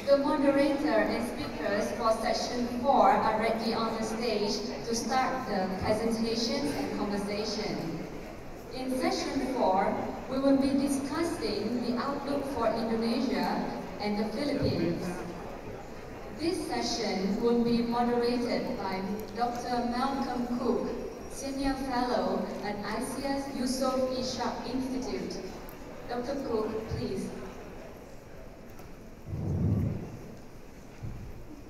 The moderator and speakers for session 4 are ready on the stage to start the presentations and conversation. In session 4, we will be discussing the outlook for Indonesia and the Philippines. This session will be moderated by Dr. Malcolm Cook, Senior Fellow at ISEAS Yusof Ishak Institute. Dr. Cook, please.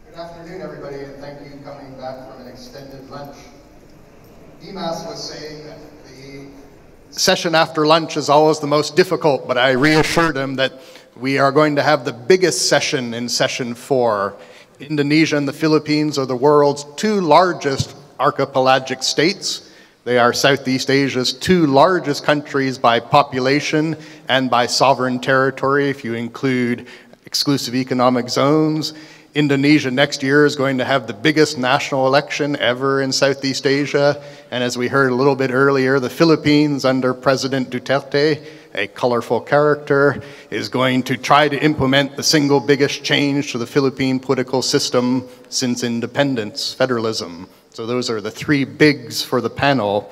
Good afternoon, everybody, and thank you for coming back from an extended lunch. Dimas was saying that the session after lunch is always the most difficult, but I reassured him that we are going to have the biggest session in session 4. Indonesia and the Philippines are the world's 2 largest archipelagic states. They are Southeast Asia's 2 largest countries by population and by sovereign territory, if you include exclusive economic zones. Indonesia next year is going to have the biggest national election ever in Southeast Asia. And as we heard a little bit earlier, the Philippines under President Duterte, a colorful character, is going to try to implement the single biggest change to the Philippine political system since independence, federalism. So those are the 3 bigs for the panel.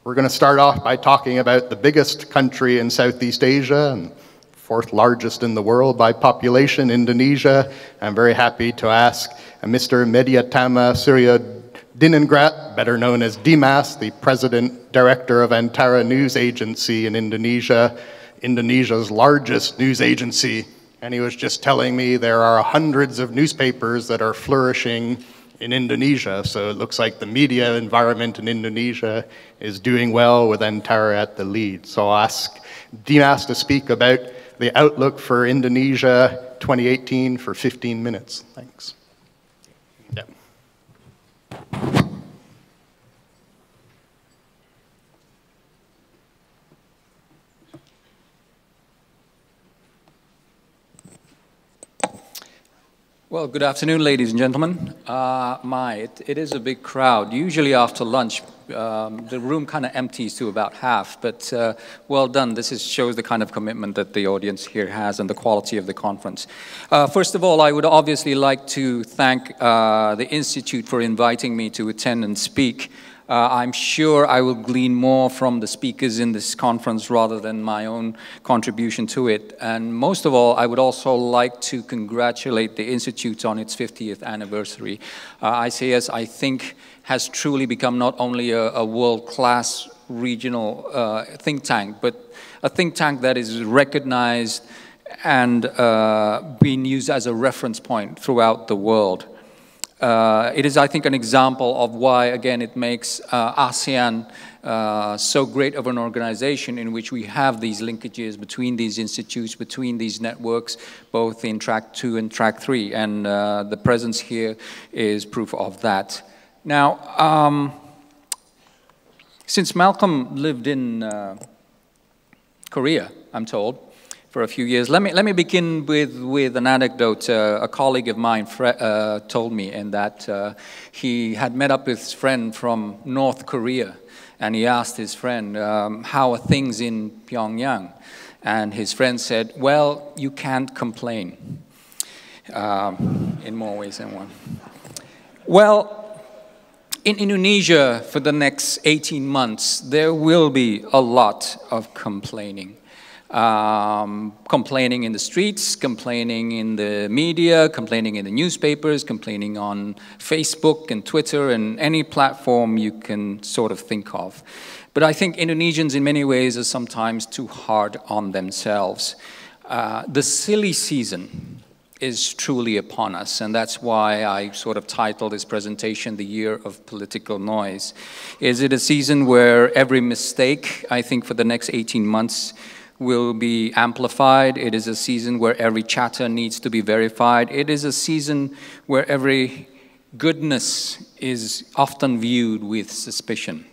We're going to start off by talking about the biggest country in Southeast Asia, and 4th largest in the world by population, Indonesia. I'm very happy to ask Mr. Mediatama Surya Diningrat, better known as Dimas, the President Director of Antara News Agency in Indonesia, Indonesia's largest news agency. And he was just telling me there are hundreds of newspapers that are flourishing in Indonesia. So it looks like the media environment in Indonesia is doing well with Antara at the lead. So I'll ask Dimas to speak about the outlook for Indonesia 2018 for 15 minutes. Thanks. Yeah. Well, good afternoon, ladies and gentlemen. It is a big crowd. Usually after lunch, the room kind of empties to about half, but well done. This shows the kind of commitment that the audience here has and the quality of the conference. First of all, I would obviously like to thank the Institute for inviting me to attend and speak. I'm sure I will glean more from the speakers in this conference rather than my own contribution to it. And most of all, I would also like to congratulate the Institute on its 50th anniversary. ISEAS, I think, has truly become not only a world-class regional think tank, but a think tank that is recognized and being used as a reference point throughout the world. It is, I think, an example of why, again, it makes ASEAN so great of an organization in which we have these linkages between these institutes, between these networks, both in track 2 and track 3. And the presence here is proof of that. Now, since Malcolm lived in Korea, I'm told, for a few years. Let me begin with an anecdote. A colleague of mine told me, in that he had met up with his friend from North Korea, and he asked his friend, how are things in Pyongyang? And his friend said, well, you can't complain, in more ways than one. Well, in Indonesia, for the next 18 months, there will be a lot of complaining. Complaining in the streets, complaining in the media, complaining in the newspapers, complaining on Facebook and Twitter and any platform you can sort of think of. But I think Indonesians in many ways are sometimes too hard on themselves. The silly season is truly upon us, and that's why I sort of titled this presentation The Year of Political Noise. Is it a season where every mistake, I think for the next 18 months, will be amplified? It is a season where every chatter needs to be verified. It is a season where every goodness is often viewed with suspicion.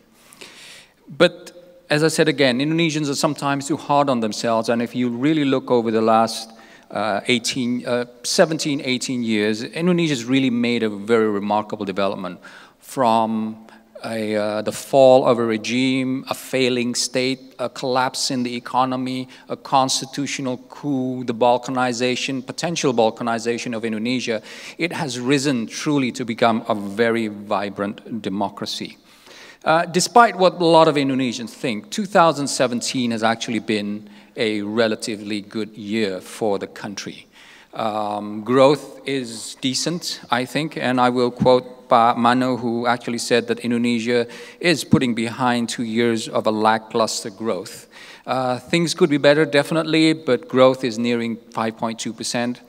But as I said again, Indonesians are sometimes too hard on themselves, and if you really look over the last 17, 18 years, Indonesia has really made a very remarkable development from the fall of a regime, a failing state, a collapse in the economy, a constitutional coup, the balkanization, potential balkanization of Indonesia, it has risen truly to become a very vibrant democracy. Despite what a lot of Indonesians think, 2017 has actually been a relatively good year for the country. Growth is decent, I think, and I will quote Pak Mano, who actually said that Indonesia is putting behind 2 years of a lackluster growth. Things could be better, definitely, but growth is nearing 5.2%.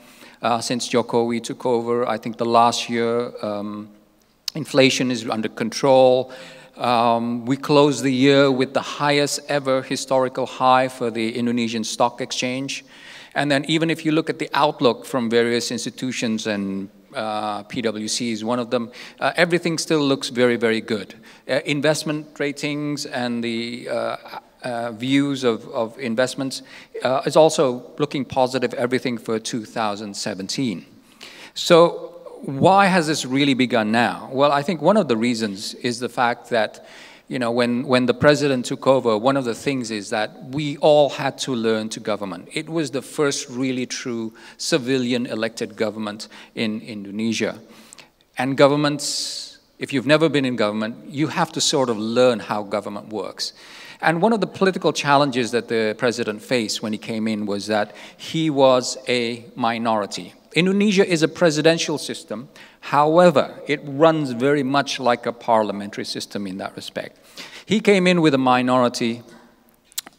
Since Jokowi took over, I think the last year, inflation is under control. We closed the year with the highest ever historical high for the Indonesian Stock Exchange. And then even if you look at the outlook from various institutions, and PwC is one of them, everything still looks very, very good. Investment ratings and the views of investments is also looking positive, everything for 2017. So why has this really begun now? Well, I think one of the reasons is the fact that, you know, when the president took over, one of the things is that we all had to learn to government. It was the first really true civilian elected government in Indonesia. And governments, if you've never been in government, you have to sort of learn how government works. And one of the political challenges that the president faced when he came in was that he was a minority. Indonesia is a presidential system. However, it runs very much like a parliamentary system in that respect. He came in with a minority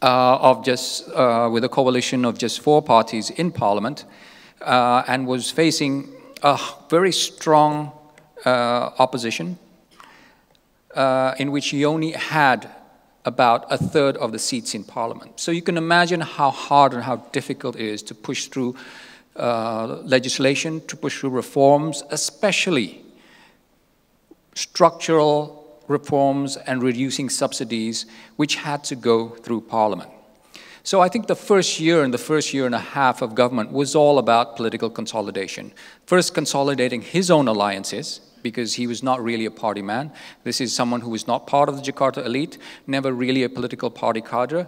with a coalition of just 4 parties in parliament and was facing a very strong opposition in which he only had about 1/3 of the seats in parliament. So you can imagine how hard and how difficult it is to push through legislation, to push through reforms, especially structural reforms and reducing subsidies, which had to go through Parliament. So I think the first year and the first year and a half of government was all about political consolidation. First, consolidating his own alliances, because he was not really a party man. This is someone who was not part of the Jakarta elite, never really a political party cadre.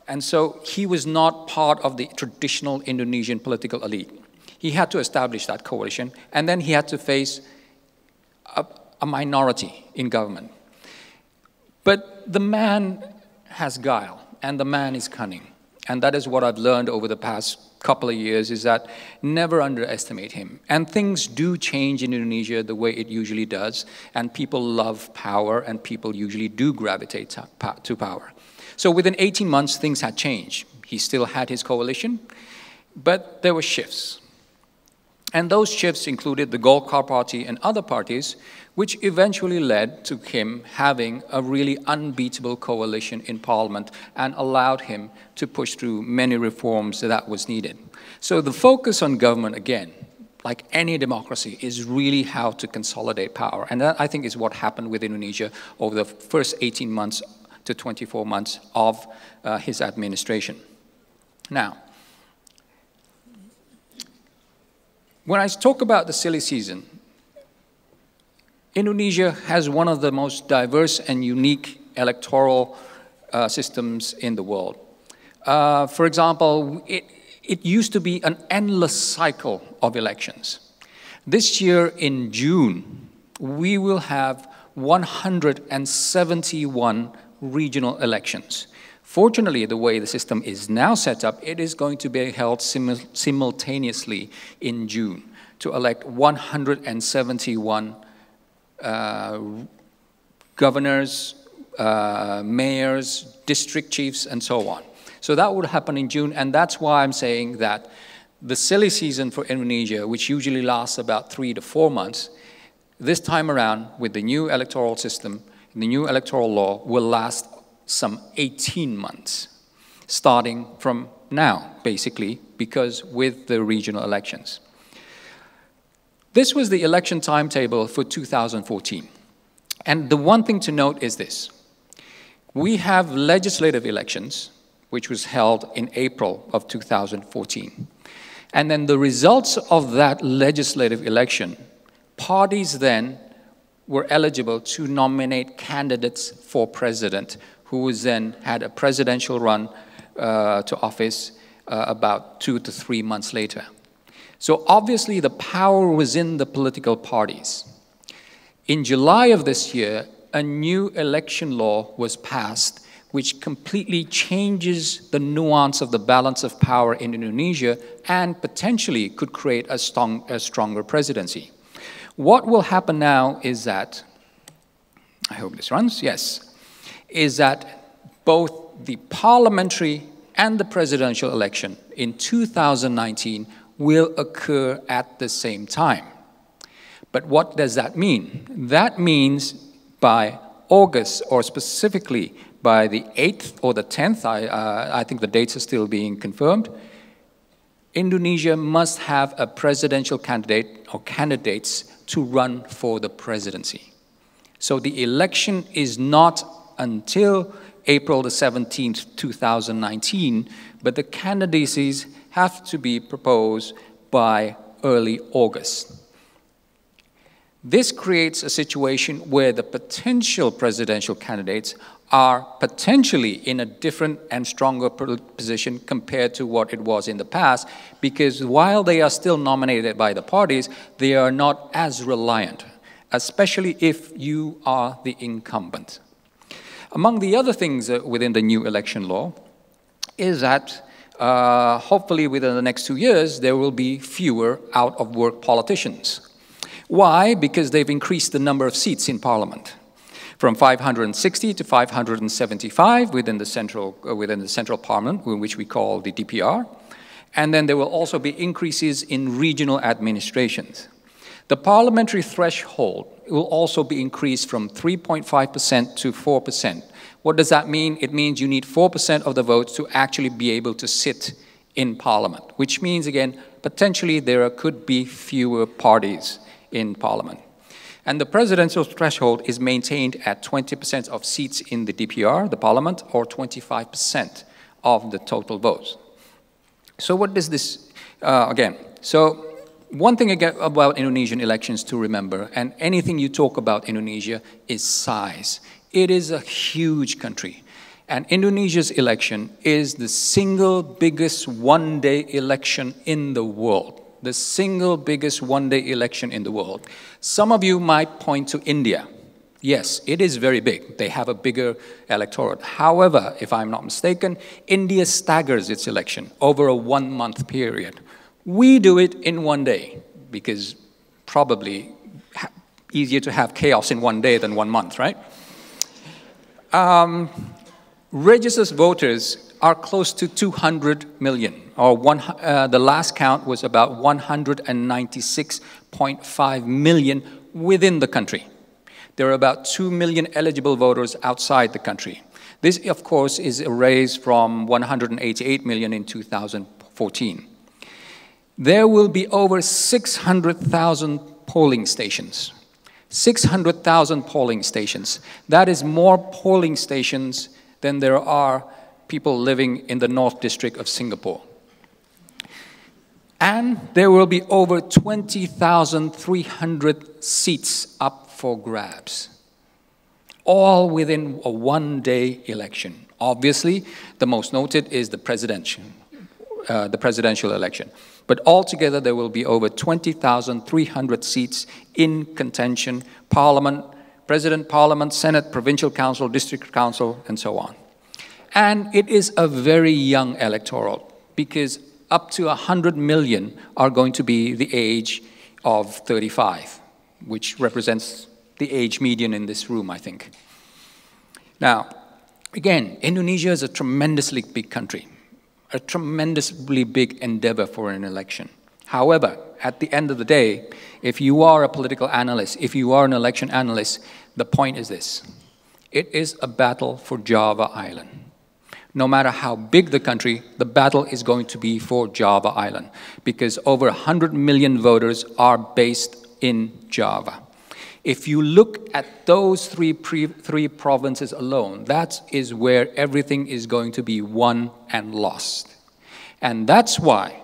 And so he was not part of the traditional Indonesian political elite. He had to establish that coalition, and then he had to face a minority in government. But the man has guile, and the man is cunning. And that is what I've learned over the past couple of years, is that never underestimate him. And things do change in Indonesia the way it usually does, and people love power, and people usually do gravitate to power. So within 18 months, things had changed. He still had his coalition, but there were shifts. And those shifts included the Golkar party and other parties, which eventually led to him having a really unbeatable coalition in parliament and allowed him to push through many reforms that was needed. So the focus on government, again, like any democracy, is really how to consolidate power. And that, I think, is what happened with Indonesia over the first 18 months to 24 months of his administration. Now, when I talk about the silly season, Indonesia has one of the most diverse and unique electoral systems in the world. For example, it used to be an endless cycle of elections. This year in June, we will have 171 regional elections. Fortunately, the way the system is now set up, it is going to be held simultaneously in June to elect 171 governors, mayors, district chiefs, and so on. So that would happen in June, and that's why I'm saying that the silly season for Indonesia, which usually lasts about 3 to 4 months, this time around, with the new electoral system, the new electoral law, will last some 18 months, starting from now, basically, because with the regional elections. This was the election timetable for 2014. And the one thing to note is this. We have legislative elections, which was held in April of 2014. And then the results of that legislative election, parties then were eligible to nominate candidates for president, who was then had a presidential run to office about 2 to 3 months later. So obviously the power was in the political parties. In July of this year, a new election law was passed which completely changes the nuance of the balance of power in Indonesia and potentially could create a stronger presidency. What will happen now is that, I hope this runs, yes, is that both the parliamentary and the presidential election in 2019 will occur at the same time. But what does that mean? That means by August, or specifically by the 8th or the 10th, I think the dates are still being confirmed, Indonesia must have a presidential candidate or candidates to run for the presidency. So the election is not until April the 17th, 2019, but the candidacies have to be proposed by early August. This creates a situation where the potential presidential candidates are potentially in a different and stronger position compared to what it was in the past, because while they are still nominated by the parties, they are not as reliant, especially if you are the incumbent. Among the other things within the new election law is that hopefully within the next 2 years, there will be fewer out-of-work politicians. Why? Because they've increased the number of seats in parliament from 560 to 575 within the central parliament, which we call the DPR. And then there will also be increases in regional administrations. The parliamentary threshold will also be increased from 3.5% to 4%. What does that mean? It means you need 4% of the votes to actually be able to sit in parliament, which means, again, potentially there could be fewer parties in parliament. And the presidential threshold is maintained at 20% of seats in the DPR, the parliament, or 25% of the total votes. So what does this, so one thing about Indonesian elections to remember, and anything you talk about Indonesia, is size. It is a huge country. And Indonesia's election is the single biggest one-day election in the world. The single biggest one-day election in the world. Some of you might point to India. Yes, it is very big. They have a bigger electorate. However, if I'm not mistaken, India staggers its election over a 1-month period. We do it in 1 day, because probably easier to have chaos in 1 day than 1 month, right? Registered voters are close to 200 million, or the last count was about 196.5 million within the country. There are about 2 million eligible voters outside the country. This, of course, is a raise from 188 million in 2014. There will be over 600,000 polling stations. 600,000 polling stations. That is more polling stations than there are people living in the North District of Singapore. And there will be over 20,300 seats up for grabs, all within a one-day election. Obviously, the most noted is the presidential election. But altogether, there will be over 20,300 seats in contention, parliament, president, parliament, senate, provincial council, district council, and so on. And it is a very young electorate, because up to 100 million are going to be the age of 35, which represents the age median in this room, I think. Now, again, Indonesia is a tremendously big country, a tremendously big endeavor for an election. However, at the end of the day, if you are a political analyst, if you are an election analyst, the point is this: it is a battle for Java Island. No matter how big the country, the battle is going to be for Java Island, because over 100 million voters are based in Java. If you look at those three provinces alone, that is where everything is going to be won and lost. And that's why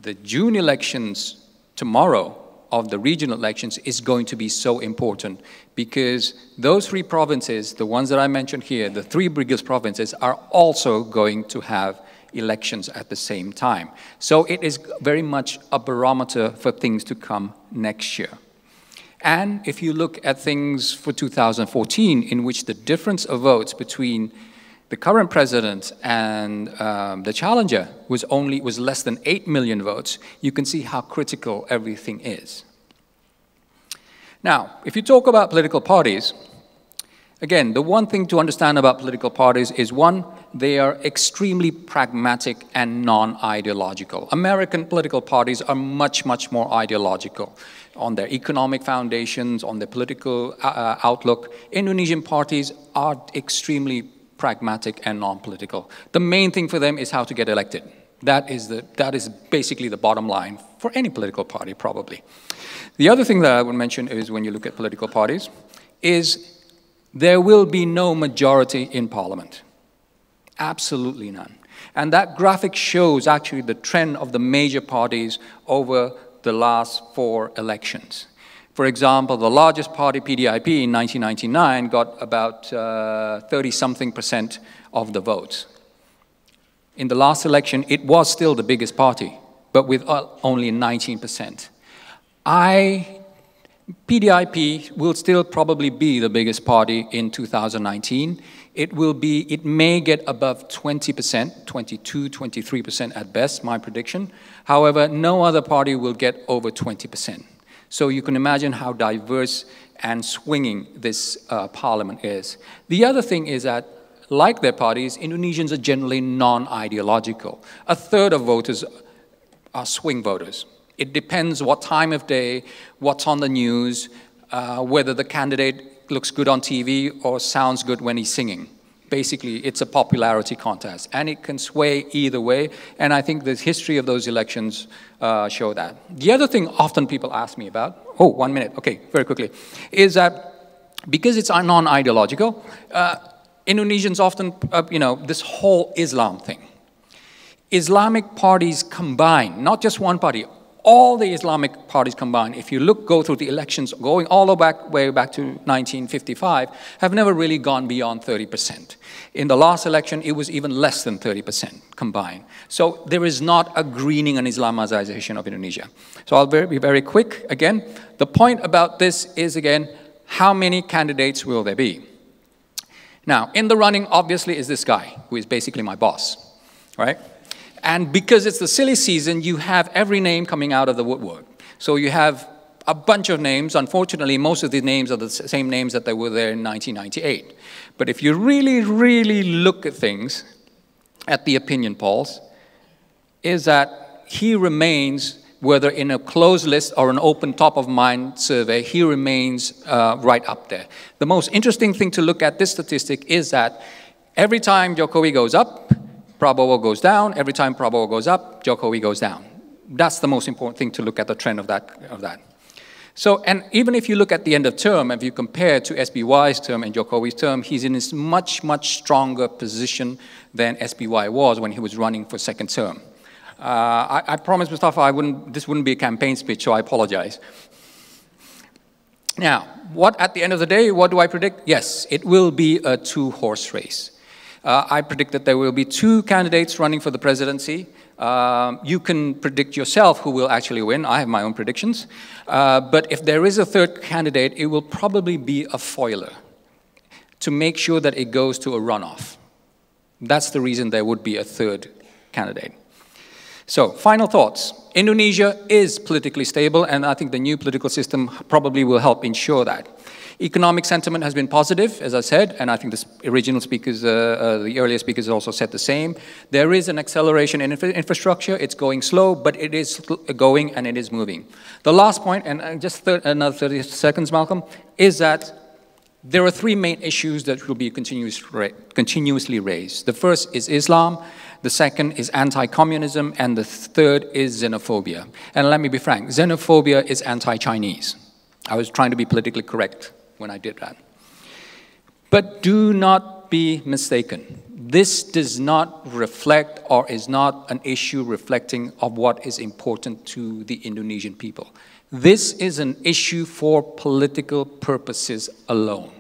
the June elections tomorrow of the regional elections is going to be so important, because those three provinces, the ones that I mentioned here, the three biggest provinces, are also going to have elections at the same time. So it is very much a barometer for things to come next year. And if you look at things for 2014, in which the difference of votes between the current president and the challenger was less than 8 million votes, you can see how critical everything is. Now, if you talk about political parties, again, the one thing to understand about political parties is, one, they are extremely pragmatic and non-ideological. American political parties are much, much more ideological on their economic foundations, on their political outlook. Indonesian parties are extremely pragmatic and non-political. The main thing for them is how to get elected. That is basically the bottom line for any political party, probably. The other thing that I would mention is, when you look at political parties, is there will be no majority in parliament. Absolutely none. And that graphic shows actually the trend of the major parties over the last 4 elections. For example, the largest party, PDIP, in 1999 got about 30-something% of the votes. In the last election, it was still the biggest party, but with only 19%. PDIP will still probably be the biggest party in 2019. It may get above 20%, 22, 23% at best, my prediction. However, no other party will get over 20%. So you can imagine how diverse and swinging this parliament is. The other thing is that, like their parties, Indonesians are generally non-ideological. A third of voters are swing voters. It depends what time of day, what's on the news, whether the candidate looks good on TV or sounds good when he's singing. Basically, it's a popularity contest, and it can sway either way, and I think the history of those elections show that. The other thing often people ask me about, oh, 1 minute, okay, very quickly, is that because it's non-ideological, Indonesians often, this whole Islam thing. Islamic parties combined, not just one party, all the Islamic parties combined, if you go through the elections going all the way back to 1955, have never really gone beyond 30%. In the last election, it was even less than 30% combined. So there is not a greening and Islamization of Indonesia. So I'll be very quick. Again, the point about this is, again, how many candidates will there be? Now, in the running, obviously, is this guy, who is basically my boss, right? And because it's the silly season, you have every name coming out of the woodwork. So you have a bunch of names. Unfortunately, most of the names are the same names that they were there in 1998. But if you really, really look at things, at the opinion polls, is that he remains, whether in a closed list or an open top-of-mind survey, he remains right up there. The most interesting thing to look at this statistic is that every time Jokowi goes up, Prabowo goes down. Every time Prabowo goes up, Jokowi goes down. That's the most important thing to look at the trend of that. So, and even if you look at the end of term, if you compare to SBY's term and Jokowi's term, he's in a much, much stronger position than SBY was when he was running for second term. I promised Mustafa this wouldn't be a campaign speech, so I apologize. Now, at the end of the day, what do I predict? Yes, it will be a 2-horse race. I predict that there will be 2 candidates running for the presidency. You can predict yourself who will actually win. I have my own predictions. But if there is a 3rd candidate, it will probably be a foiler to make sure that it goes to a runoff. That's the reason there would be a 3rd candidate. So, final thoughts. Indonesia is politically stable, and I think the new political system probably will help ensure that. Economic sentiment has been positive, as I said, and I think the original speakers, the earlier speakers also said the same. There is an acceleration in infrastructure. It's going slow, but it is going and it is moving. The last point, and just another 30 seconds, Malcolm, is that there are 3 main issues that will be continuously raised. The first is Islam, the second is anti-communism, and the third is xenophobia. And let me be frank, xenophobia is anti-Chinese. I was trying to be politically correct when I did that. But do not be mistaken. This does not reflect or is not an issue reflecting of what is important to the Indonesian people. This is an issue for political purposes alone.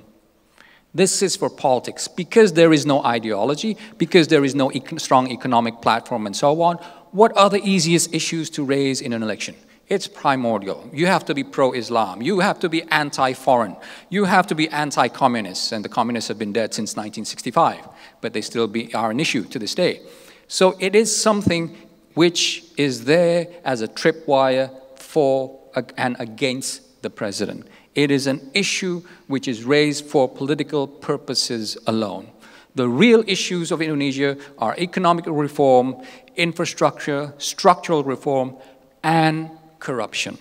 This is for politics. Because there is no ideology, because there is no strong economic platform and so on, what are the easiest issues to raise in an election? It's primordial. You have to be pro-Islam. You have to be anti-foreign. You have to be anti-communist. And the communists have been dead since 1965, but they still are an issue to this day. So it is something which is there as a tripwire for and against the president. It is an issue which is raised for political purposes alone. The real issues of Indonesia are economic reform, infrastructure, structural reform, and corruption.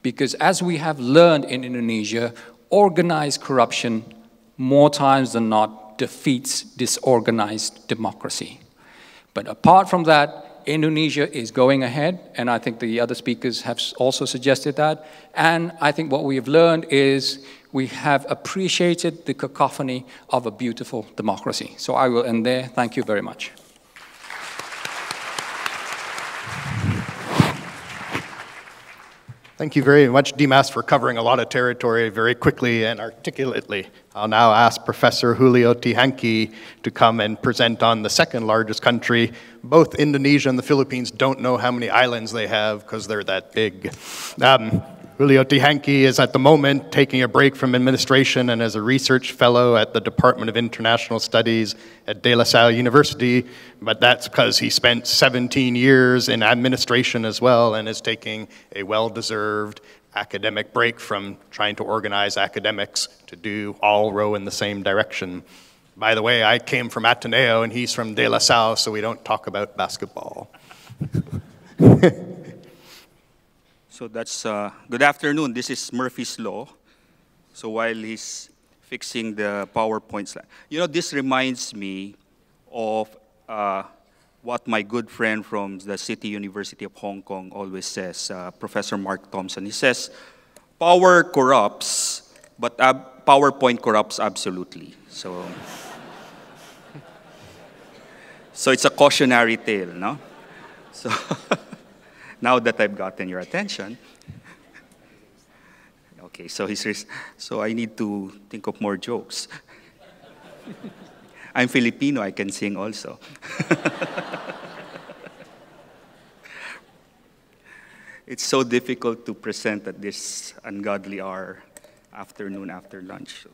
Because as we have learned in Indonesia, organized corruption more times than not defeats disorganized democracy. But apart from that, Indonesia is going ahead, and I think the other speakers have also suggested that. And I think what we have learned is we have appreciated the cacophony of a beautiful democracy. So I will end there. Thank you very much. Thank you very much, Dimas, for covering a lot of territory very quickly and articulately. I'll now ask Professor Julio Tihanki to come and present on the second largest country. Both Indonesia and the Philippines don't know how many islands they have because they're that big. Julio Tihanki is at the moment taking a break from administration and as a research fellow at the Department of International Studies at De La Salle University, but that's because he spent 17 years in administration as well and is taking a well-deserved academic break from trying to organize academics to do all row in the same direction. By the way, I came from Ateneo and he's from De La Salle, so we don't talk about basketball. So that's, good afternoon, this is Murphy's Law. So while he's fixing the PowerPoint slide, you know, this reminds me of what my good friend from the City University of Hong Kong always says, Professor Mark Thompson. He says, power corrupts, but PowerPoint corrupts absolutely. So, so it's a cautionary tale, no? So. Now that I've gotten your attention, okay, so so I need to think of more jokes. I'm Filipino, I can sing also. It's so difficult to present at this ungodly hour, afternoon after lunch. So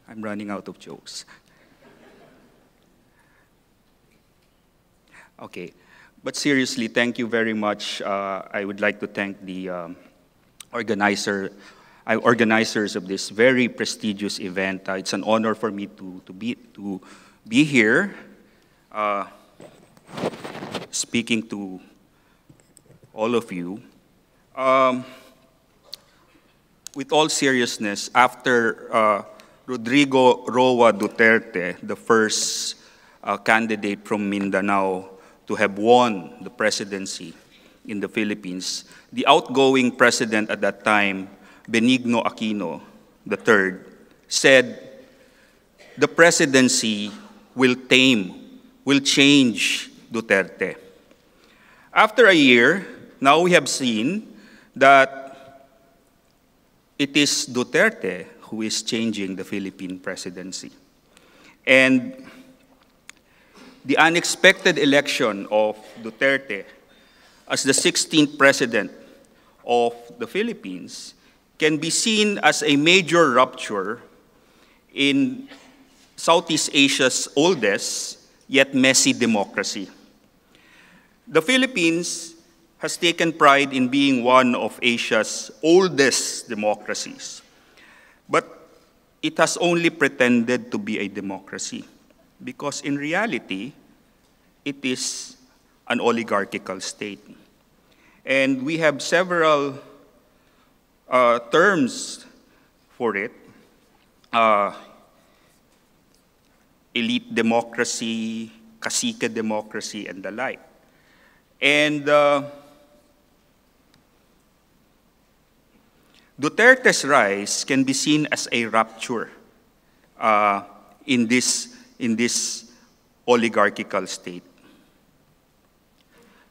I'm running out of jokes. Okay. But seriously, thank you very much. I would like to thank the organizers of this very prestigious event. It's an honor for me to be here, speaking to all of you. With all seriousness, after Rodrigo Roa Duterte, the first candidate from Mindanao, to have won the presidency in the Philippines, the outgoing president at that time, Benigno Aquino III, said, the presidency will change Duterte. After a year, now we have seen that it is Duterte who is changing the Philippine presidency. And the unexpected election of Duterte as the 16th president of the Philippines can be seen as a major rupture in Southeast Asia's oldest yet messy democracy. The Philippines has taken pride in being one of Asia's oldest democracies, but it has only pretended to be a democracy, because in reality, it is an oligarchical state. And we have several terms for it. Elite democracy, cacique democracy, and the like. And Duterte's rise can be seen as a rupture in this in this oligarchical state.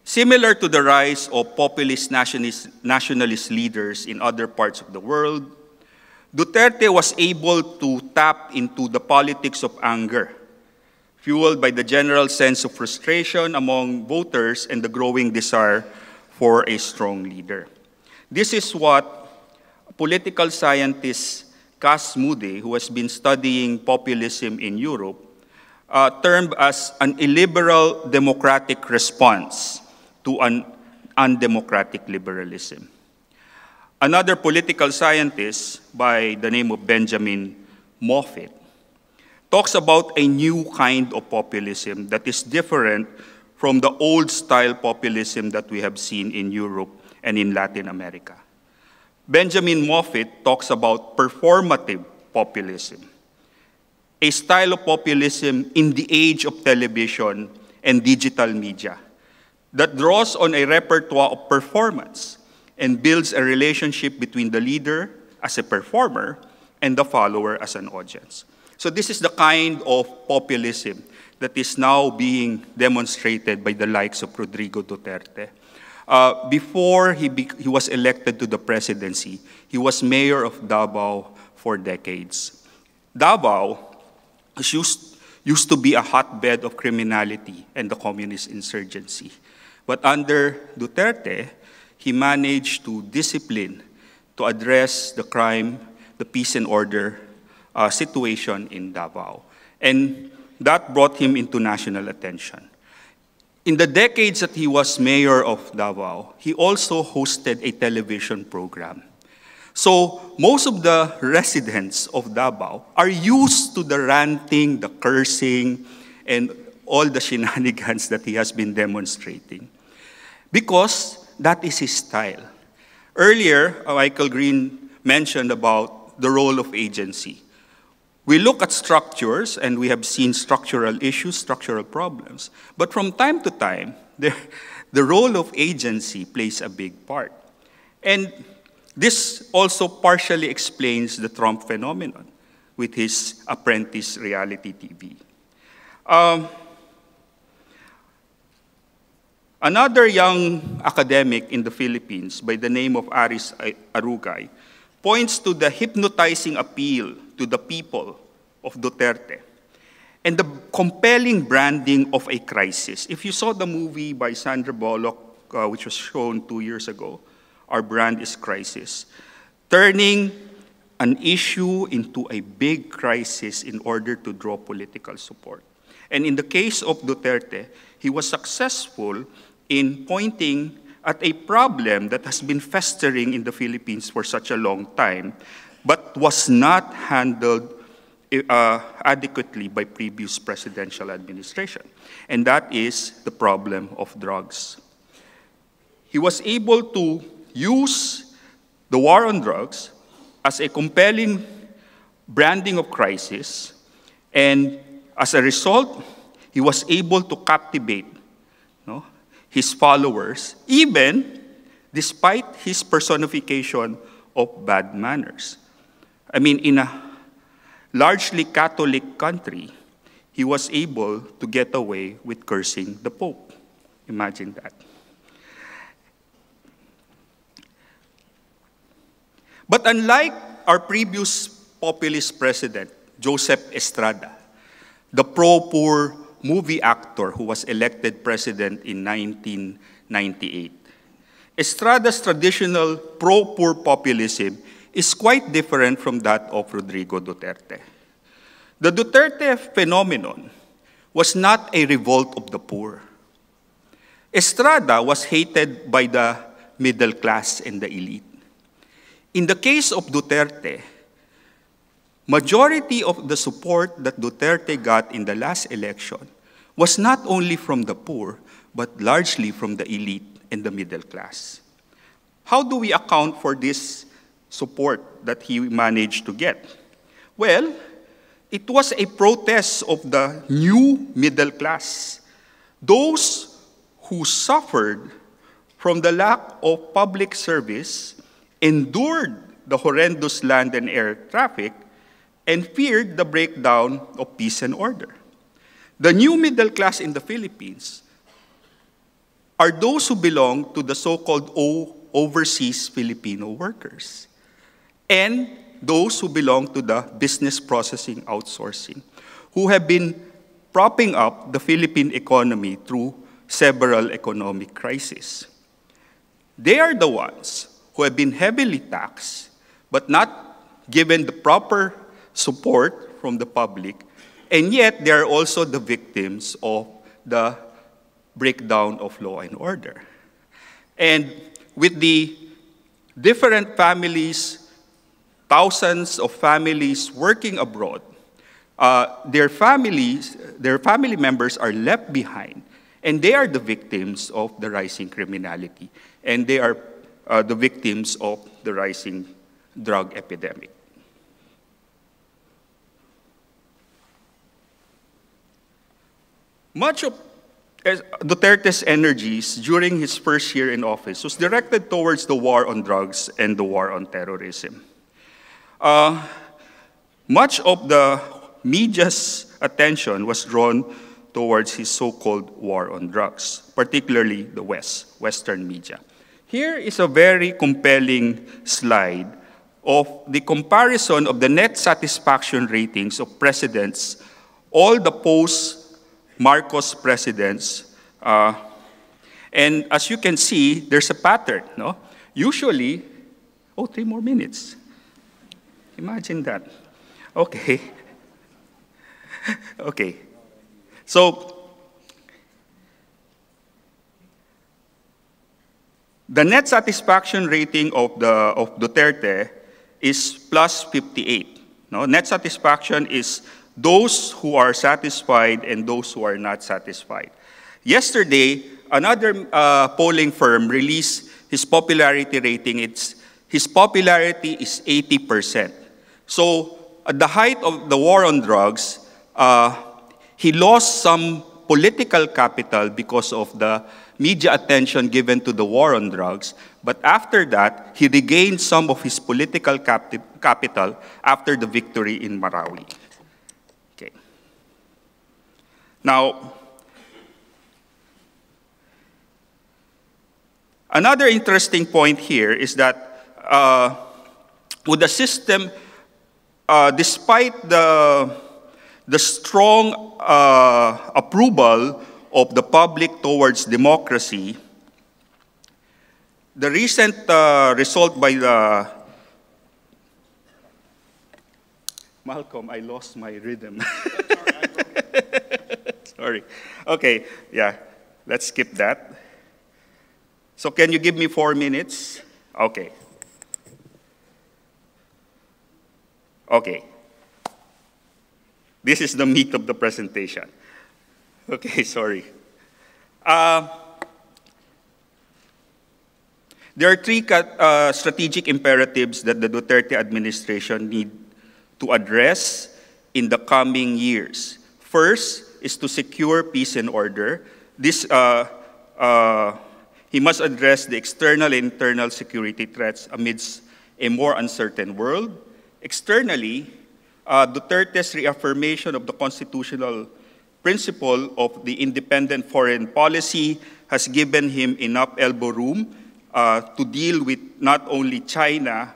Similar to the rise of populist nationalist leaders in other parts of the world, Duterte was able to tap into the politics of anger, fueled by the general sense of frustration among voters and the growing desire for a strong leader. This is what political scientist Cas Moody, who has been studying populism in Europe, termed as an illiberal democratic response to an undemocratic liberalism. Another political scientist by the name of Benjamin Moffat talks about a new kind of populism that is different from the old-style populism that we have seen in Europe and in Latin America. Benjamin Moffat talks about performative populism, a style of populism in the age of television and digital media that draws on a repertoire of performance and builds a relationship between the leader as a performer and the follower as an audience. So this is the kind of populism that is now being demonstrated by the likes of Rodrigo Duterte. Before he was elected to the presidency, he was mayor of Davao for decades. Davao used to be a hotbed of criminality and the communist insurgency. But under Duterte, he managed to discipline, to address the crime, the peace and order situation in Davao. And that brought him into national attention. In the decades that he was mayor of Davao, he also hosted a television program. So most of the residents of Davao are used to the ranting, the cursing, and all the shenanigans that he has been demonstrating, because that is his style. Earlier, Michael Green mentioned about the role of agency. We look at structures and we have seen structural issues, structural problems. But from time to time, the role of agency plays a big part. And this also partially explains the Trump phenomenon with his Apprentice reality TV. Another young academic in the Philippines by the name of Aris Arugay points to the hypnotizing appeal to the people of Duterte and the compelling branding of a crisis. If you saw the movie by Sandra Bullock, which was shown 2 years ago, Our Brand is Crisis, turning an issue into a big crisis in order to draw political support. And in the case of Duterte, he was successful in pointing at a problem that has been festering in the Philippines for such a long time, but was not handled adequately by previous presidential administration. And that is the problem of drugs. He was able to use the war on drugs as a compelling branding of crisis, and as a result, he was able to captivate his followers, even despite his personification of bad manners. I mean, in a largely Catholic country, he was able to get away with cursing the Pope. Imagine that. But unlike our previous populist president, Joseph Estrada, the pro-poor movie actor who was elected president in 1998, Estrada's traditional pro-poor populism is quite different from that of Rodrigo Duterte. The Duterte phenomenon was not a revolt of the poor. Estrada was hated by the middle class and the elite. In the case of Duterte, majority of the support that Duterte got in the last election was not only from the poor, but largely from the elite and the middle class. How do we account for this support that he managed to get? Well, it was a protest of the new middle class, those who suffered from the lack of public service, endured the horrendous land and air traffic, and feared the breakdown of peace and order. The new middle class in the Philippines are those who belong to the so-called overseas Filipino workers and those who belong to the business processing outsourcing, who have been propping up the Philippine economy through several economic crises. They are the ones who have been heavily taxed but not given the proper support from the public, and yet they are also the victims of the breakdown of law and order. And with the different families, thousands of families working abroad, their family members are left behind, and they are the victims of the rising criminality, and they are the victims of the rising drug epidemic. Much of Duterte's energies during his first year in office was directed towards the war on drugs and the war on terrorism. Much of the media's attention was drawn towards his so-called war on drugs, particularly the Western media. Here is a very compelling slide of the comparison of the net satisfaction ratings of presidents, all the post-Marcos presidents. And as you can see, there's a pattern, no? Usually, 3 more minutes. Imagine that. Okay. Okay. So, the net satisfaction rating of Duterte is plus 58. No? Net satisfaction is those who are satisfied and those who are not satisfied. Yesterday, another polling firm released his popularity rating. His popularity is 80%. So, at the height of the war on drugs, he lost some political capital because of the media attention given to the war on drugs. But after that, he regained some of his political capital after the victory in Marawi. Okay. Now, another interesting point here is that with the system, despite the strong approval of the public towards democracy, the recent result by the... Malcolm, I lost my rhythm. Sorry. Okay, yeah, let's skip that. So can you give me 4 minutes? Okay. Okay. This is the meat of the presentation. Okay, sorry. There are 3 strategic imperatives that the Duterte administration need to address in the coming years. First is to secure peace and order. He must address the external and internal security threats amidst a more uncertain world. Externally, Duterte's reaffirmation of the constitutional principle of the independent foreign policy has given him enough elbow room to deal with not only China,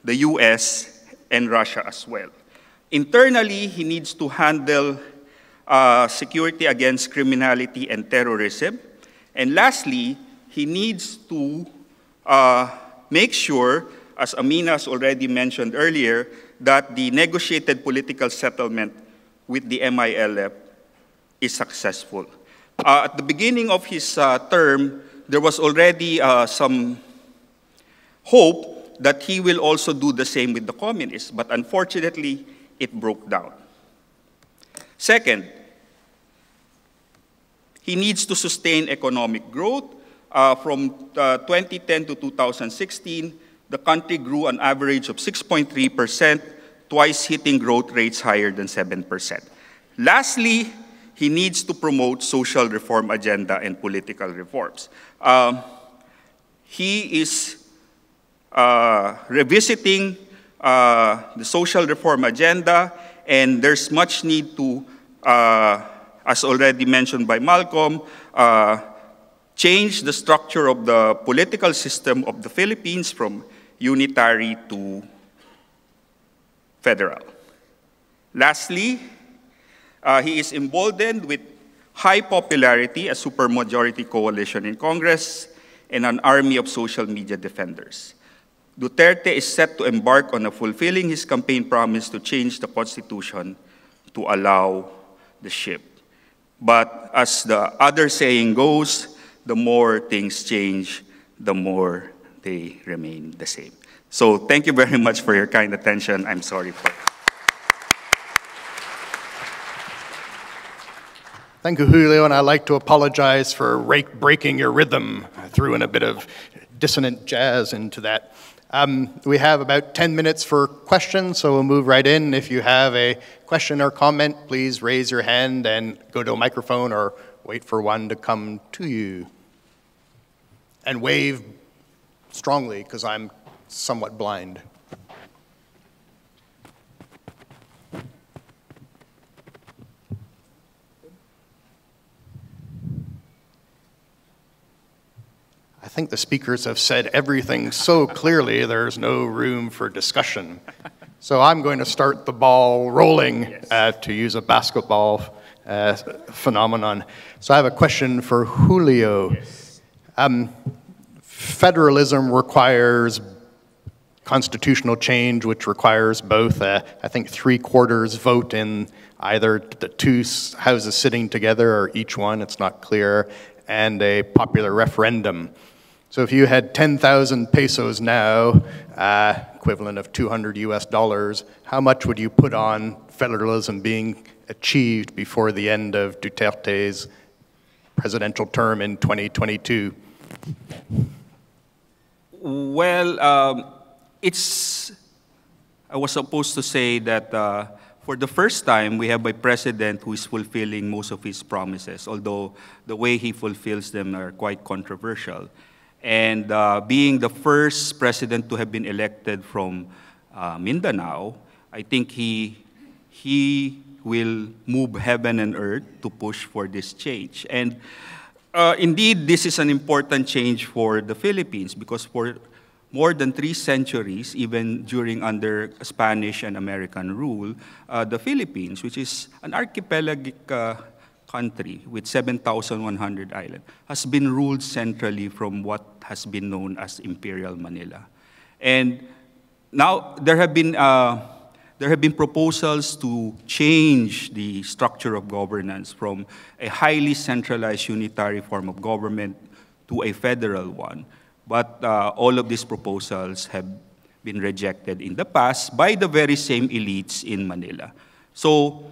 the US, and Russia as well. Internally, he needs to handle security against criminality and terrorism. And lastly, he needs to make sure, as Amina has already mentioned earlier, that the negotiated political settlement with the MILF is successful. At the beginning of his term, there was already some hope that he will also do the same with the communists, but unfortunately, it broke down. Second, he needs to sustain economic growth. From 2010 to 2016, the country grew an average of 6.3%, twice hitting growth rates higher than 7%. Lastly, he needs to promote social reform agenda and political reforms. He is revisiting the social reform agenda, and there's much need to as already mentioned by Malcolm, change the structure of the political system of the Philippines from unitary to federal. Lastly, he is emboldened with high popularity, a supermajority coalition in Congress, and an army of social media defenders. Duterte is set to embark on fulfilling his campaign promise to change the Constitution to allow the ship. But as the other saying goes, the more things change, the more they remain the same. So thank you very much for your kind attention. I'm sorry for it. Thank you, Julio, and I'd like to apologize for breaking your rhythm. I threw in a bit of dissonant jazz into that. We have about 10 minutes for questions, so we'll move right in. If you have a question or comment, please raise your hand and go to a microphone or wait for one to come to you. And wave strongly, because I'm somewhat blind. I think the speakers have said everything so clearly there's no room for discussion. So I'm going to start the ball rolling, to use a basketball phenomenon. So I have a question for Julio. Federalism requires constitutional change, which requires both, I think, 3/4 vote in either the two houses sitting together or each one, it's not clear, and a popular referendum. So if you had 10,000 pesos now, equivalent of $200 US, how much would you put on federalism being achieved before the end of Duterte's presidential term in 2022? Well, I was supposed to say that for the first time, we have a president who is fulfilling most of his promises, although the way he fulfills them are quite controversial. And being the first president to have been elected from Mindanao, I think he will move heaven and earth to push for this change. And indeed, this is an important change for the Philippines because for more than 3 centuries, even during under Spanish and American rule, the Philippines, which is an archipelagic country with 7,100 islands, has been ruled centrally from what has been known as Imperial Manila. And now there have been proposals to change the structure of governance from a highly centralized unitary form of government to a federal one. But all of these proposals have been rejected in the past by the very same elites in Manila. So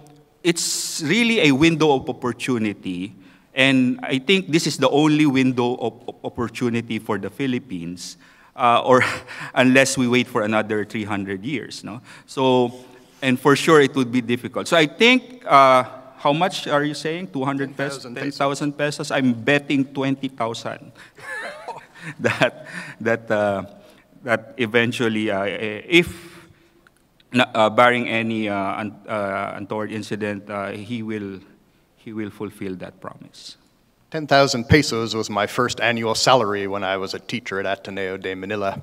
it's really a window of opportunity, and I think this is the only window of opportunity for the Philippines, or unless we wait for another 300 years. No? So, and for sure it would be difficult. So I think, how much are you saying? 200 pesos? 10,000 pesos? I'm betting 20,000. that eventually, if barring any untoward incident, he will fulfill that promise. 10,000 pesos was my first annual salary when I was a teacher at Ateneo de Manila.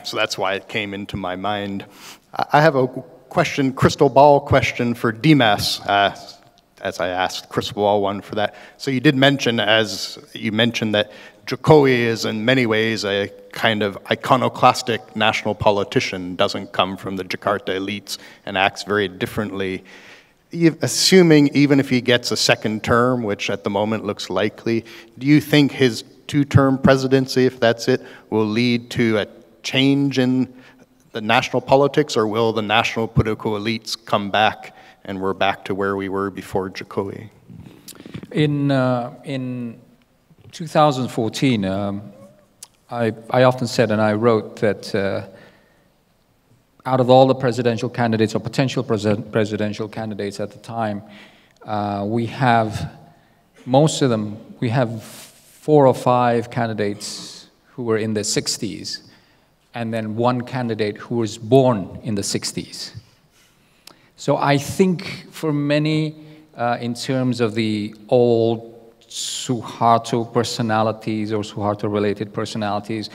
So that's why it came into my mind. I have a question, crystal ball question for Dimas, as I asked crystal ball one for that. So you did mention, as you mentioned, that Jokowi is in many ways a kind of iconoclastic national politician, doesn't come from the Jakarta elites and acts very differently. Assuming even if he gets a second term, which at the moment looks likely, do you think his 2-term presidency, if that's it, will lead to a change in the national politics, or will the national political elites come back and we're back to where we were before Jokowi? In 2014, I often said, and I wrote, that out of all the presidential candidates or potential presidential candidates at the time, we have, most of them, we have 4 or 5 candidates who were in their 60s, and then 1 candidate who was born in the 60s. So I think for many in terms of the old Suharto personalities or Suharto-related personalities.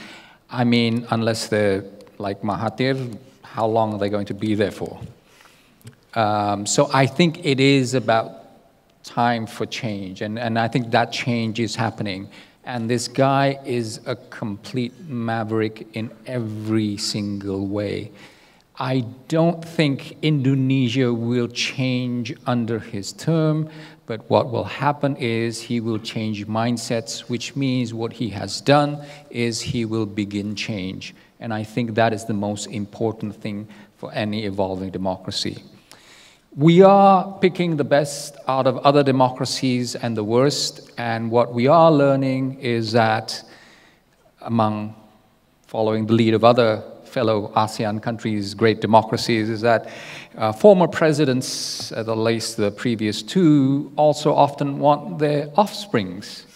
I mean, unless they're like Mahathir, how long are they going to be there for? So I think it is about time for change, and I think that change is happening. And this guy is a complete maverick in every single way. I don't think Indonesia will change under his term, but what will happen is he will change mindsets, which means what he has done is he will begin change. And I think that is the most important thing for any evolving democracy. We are picking the best out of other democracies and the worst, and what we are learning is that following the lead of other fellow ASEAN countries, great democracies, is that former presidents, at least the previous two, also often want their offsprings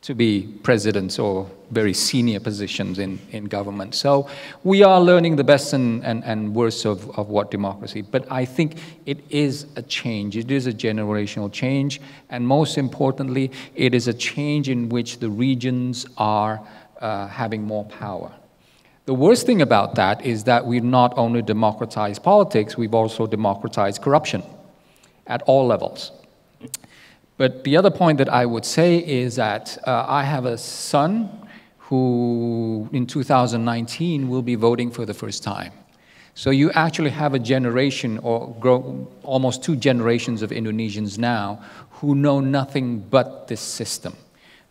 to be presidents or very senior positions in government. So we are learning the best and worst of what democracy. But I think it is a change. It is a generational change. And most importantly, it is a change in which the regions are having more power. The worst thing about that is that we've not only democratized politics, we've also democratized corruption at all levels. But the other point that I would say is that I have a son who in 2019 will be voting for the first time. So you actually have a generation, or almost 2 generations of Indonesians now who know nothing but this system.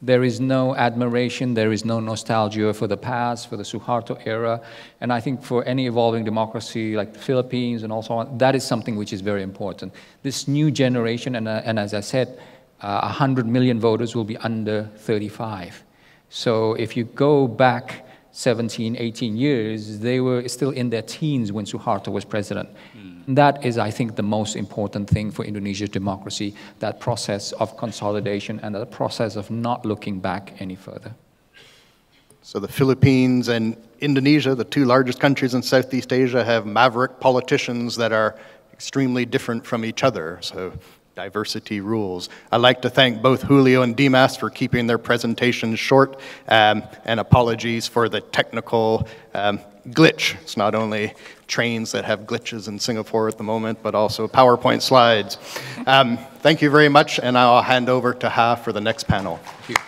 There is no admiration, there is no nostalgia for the past, for the Suharto era. And I think for any evolving democracy like the Philippines and also on, that is something which is very important. This new generation, and as I said, 100 million voters will be under 35. So if you go back 17, 18 years, they were still in their teens when Suharto was president. That is, I think, the most important thing for Indonesia's democracy, that process of consolidation and the process of not looking back any further. So the Philippines and Indonesia, the 2 largest countries in Southeast Asia, have maverick politicians that are extremely different from each other. So diversity rules. I'd like to thank both Julio and Dimas for keeping their presentations short, and apologies for the technical glitch. It's not only trains that have glitches in Singapore at the moment, but also PowerPoint slides. Thank you very much, and I'll hand over to Ha for the next panel. Thank you.